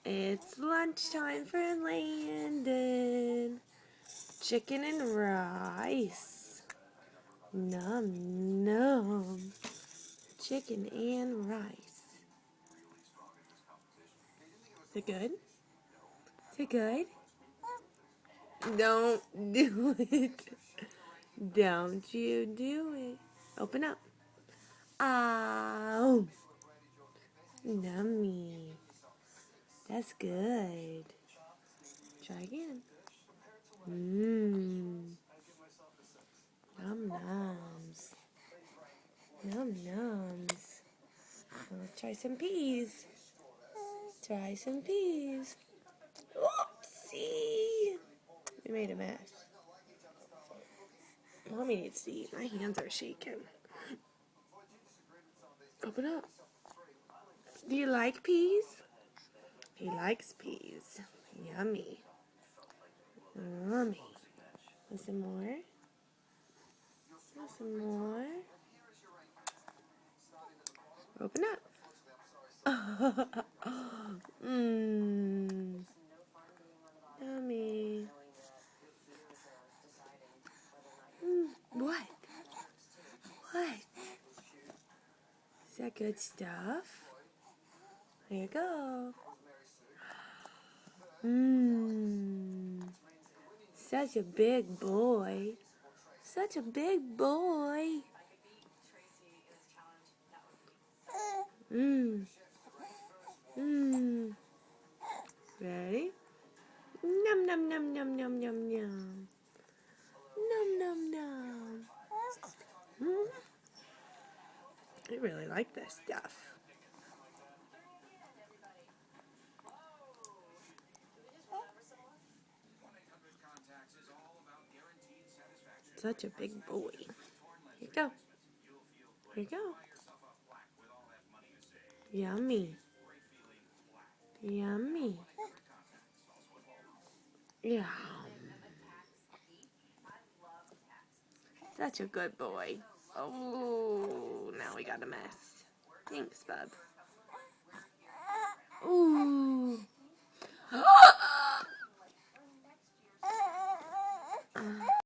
It's lunchtime for Landon. Chicken and rice. Num num. Chicken and rice. Is it good? Is it good? Don't do it. Don't you do it. Open up. Ow. Nummy. That's good. Try again. Mmm. Num nums. Num nums. Let's try some peas. Try some peas. Oopsie. We made a mess. Mommy needs to eat. My hands are shaking. Open up. Do you like peas? He likes peas. Yummy. Yummy. Want some more? Want some more? Open up. Mmm. Yummy. What? What? Is that good stuff? Here you go. Mmm. Such a big boy. Such a big boy. Mmm. Mmm. Ready? Num num num num num num num. Num num num. Mm. I really like this stuff. Such a big boy. Here you go. Here you go. Yummy. Yummy. Yeah. Such a good boy. Oh, now we got a mess. Thanks, bub. Ooh.